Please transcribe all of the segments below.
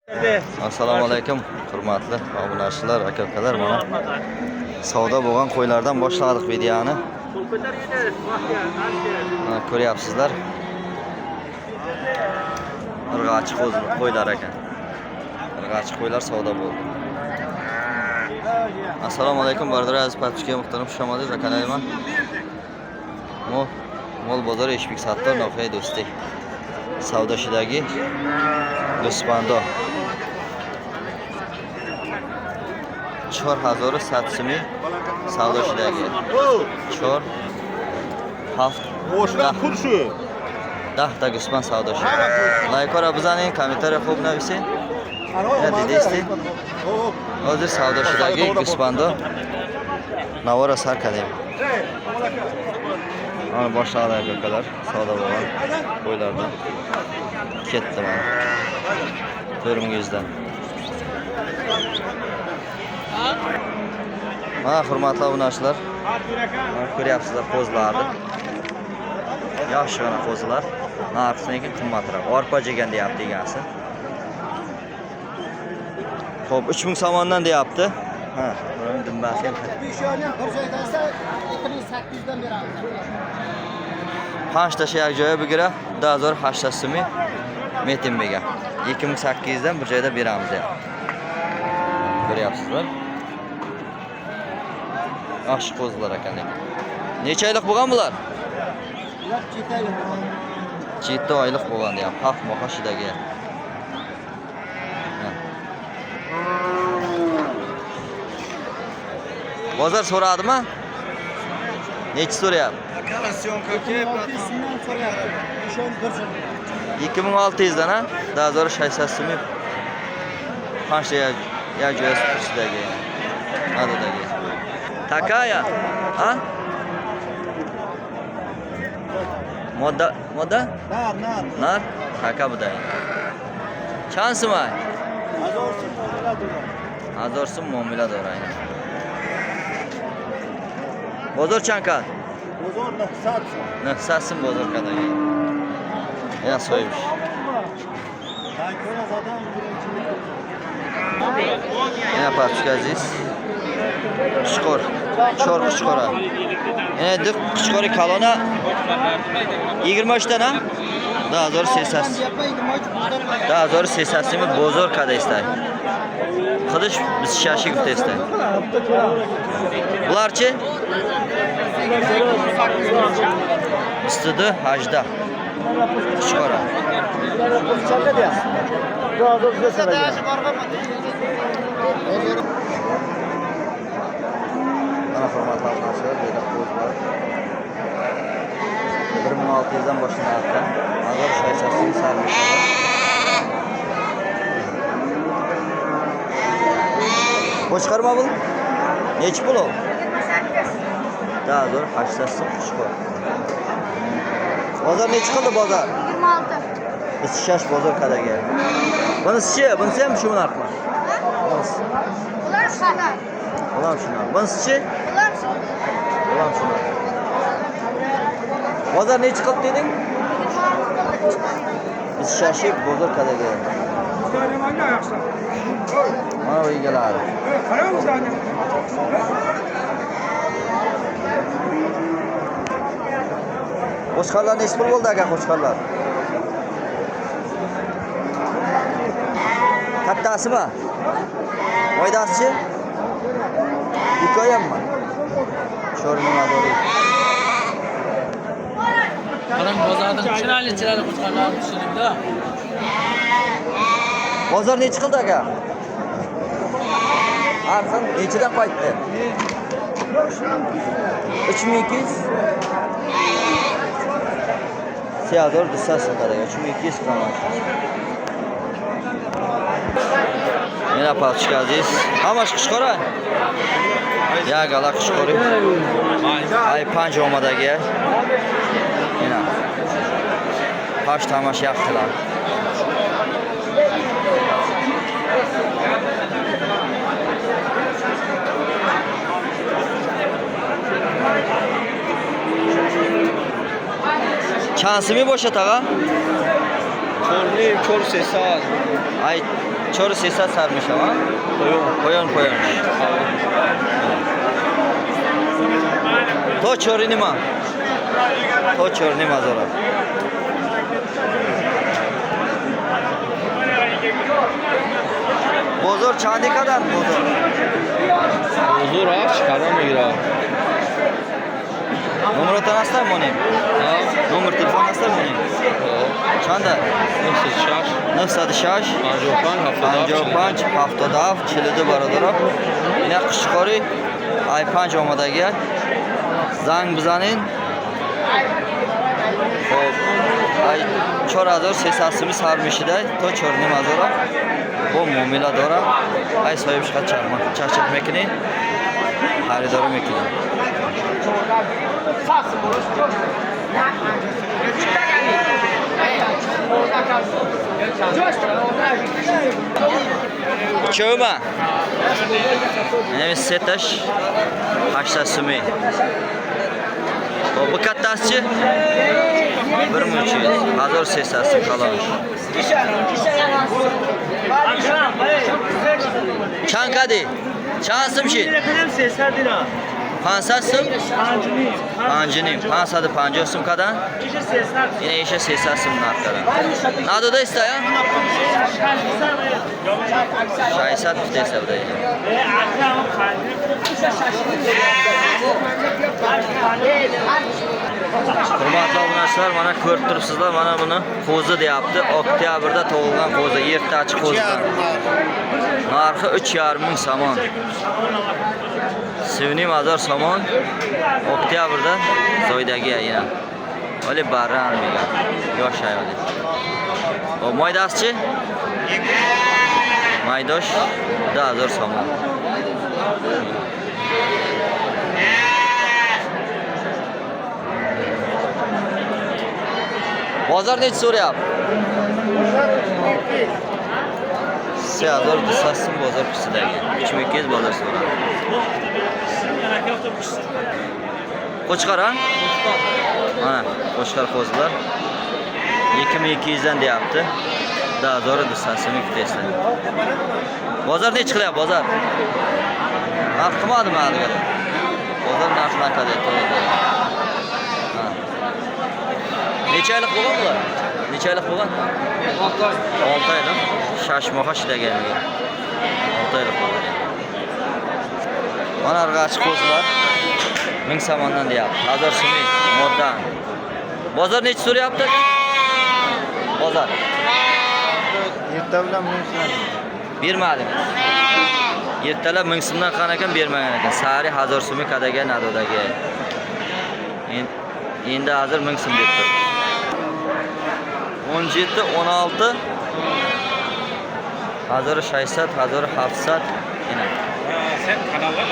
Assalomu alaykum, hurmatli obunachilar, aka-ukalar. Mana savdo bo'lgan qo'ylardan boshladik videoni. Mana ko'ryapsizlar. Irg'achi qo'ylar ekan. Irg'achi qo'ylar savdo bo'ldi. Assalomu alaykum, bardo'r aziz patishga muhtaram xush omadingiz va kanalimga. Mol bozor Eshbek Sattor noqay do'sti. Savdoshidagi Do'stbando 4700 so'm savdoshidagi 4 10 ta Gusman savdoshi. Like ora bizaning kommentariya xo'p navising. Ne dedingizdi? Hozir savdoshidagi Gusbando Navara sarkalayim. Mana boshladi aka-ukalar, savdo bo'lgan qo'ylardan ketdi mana 400 dan. Mana hurmatli obunachilar, ko'ryapsizlar qo'zlarni. Yaxshigina qo'zlar, narxi lekin qimmatroq. Orpa jegan deyapti egasi. Xo'p, 3000 so'mdan deyapti. Ha, buni dimbasi ham. Beshoni bir joydasa 2800 dan beramiz. 5 ta şey joyi bugira 1800 so'm metimga. 2800 dan bir joyda beramiz deyapti. Ko'ryapsizlar? Yaxshi qo'zlar ekan. Necha oylik bo'lgan bular? Ular 7 oylik bo'lgan. 7 oylik bo'lgan deyapti. Haq moqashidagi. Bozor so'radimi? Necha so'rayapti? 2600 dan, ha? 1600 so'm. Qancha ya joy kursidagi. Adadagi. Takaya? Ha? Modda? Nar. Taka buday. Chansi may? 1000 so'm muomala do'raydi. Bozor chankan? Bozor 900 so'm. Bozor kadar. Ya soymuş. Ne yapar çıkacağız? Kuşkor. Çor kuşkora. Yine dik kuşkori kalona 23 tane. Daha zor sesas. Daha zor sesasını bozor kada istay. Kılıç biz şaşı güfte istay. Bular çi? Üstüdü hacda. Kuşkora. Ana formatlar nasıl? Böyle pozlar. 1600'dan başlanarken Azar şaysasını sermişler. Boş çıkarma bul. Neç bul o? Daha zor haşlasın kuşkor. Bozor ne çıkıldı bozor? 26. Biz şaş bozor kadar gel. Bunun hem şu bunun artma. Ular şuna. Ulan şuna. Bunun sıçı? Ular şuna. Ulan şuna. Bozor ne çıkıldı dedin? Biz şaşık bozor kadar gel. Bana o iyi gel abi. Qo'shqarlar nechi pul bo'ldi aka qo'shqarlar? Kattasimi? Foydasichi? Hikoyammi? Sho'rning mazori. Qarang bozordan chiroyli qo'shqarlar tushiribdi. Bozor nechi qildi aka? Arxon nechidan qaytdi? 3200. Siyador dusasın kadar. 3200 kron. Yine pat çıkacağız. Ama kuşkora. Ya gala kuşkori. Ay panç olmada gel. Yine. Paş tamaş yaptılar. Şansımı boşa tağa. Çorlu, çor sesi al. Ay Çor sesa sarmış ama. Koyun. To çori nima? To çori nima zora? Bozor çandi kadar bozor. Huzur ha, çıkaramıyor. Numara tanıştır mı onu? Numara telefon tanıştır mı onu? Çanda? Nasıl şaş? Nasıl şaş? Panç, haftada av, çilidi baradırab. Yine kışkori, ay panç olmada gel. Zang bizanin. Ay 4000 sesasımı sarmışı da, to çornim azora. Bu mumila dora. Ay soyup çıkat çarmak. Çarşık mekini. Haridarı mekini. Çöğme. Neymiş setaş. Haştasımı. O bu kattasçı. 1300. Hazır sesası kalamış. Çan kadi. Çansım şey. Pansasım. Pancınim. Pansadı pancosum kadan. Yine işe sesasım nakkadan. Nado da iste ya. Şahisat dese bu da yine. Hurmatli obunachilar, mana ko'rib turibsizlar, mana buni qo'zi deyapti. Oktyabrda tug'ilgan qo'zi, ertachi qo'zidan. Narxi 3,5 ming somon. Sevimli mazor somon. Oktyabrda Zoydagi yana. Oli barran degan. Yosh ayol. O maydaschi? Maydosh 1000 somon. Bozor nechi so'rayapti? 3000 sassim bozor pisidagi. 3200 bozor so'radi. Qo'chqar ha? Mana, qo'chqar qo'zilar. 2200 dan deyapti. Da, zo'rdi sassimi kutaysan. Bozor nechi qilyapti bozor? Narx qilmadimi haligacha? Bozor narxi qanday to'g'ri? Necha oylik bo'lgan bular? Necha oylik bo'lgan? 6 oylik. Shashmoqa ishlagan. 6 oylik bo'lgan. Mana arg'achi qo'zilar 1000 somondan deyapti. Hazır sumi moddan. Bozor necha so'rayapti? Bozor. Erta bilan 1000 so'm. Bermadim. Ertalab 1000 so'mdan qan ekan bermagan ekan. Sari hazır sumi kadaga nadodagi. Endi hozir 1000 so'm deb turibdi. 17, 16 hazır shaysat, hazır hafsat yine. Sen kanallar mı?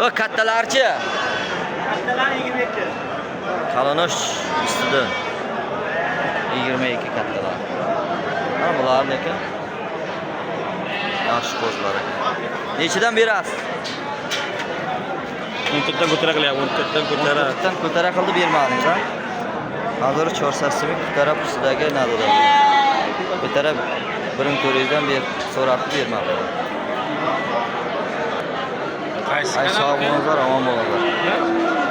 O kattalarchi. Kattalar 22. Kalonosh ustida 22 kattalar. Mana bular lekin yaxshi qo'zlar. Nechidan berasiz? 14 dan ko'tara qilyapti, 14 dan ko'tara. Ko'tara qildi bermadingiz ha? Hozir 400 so'm ko'tarib ustidagi nadada. Ko'tarib 1400 dan ber so'rabdi bermadi. Qaysi Ay sog' bo'linglar, omon bo'linglar.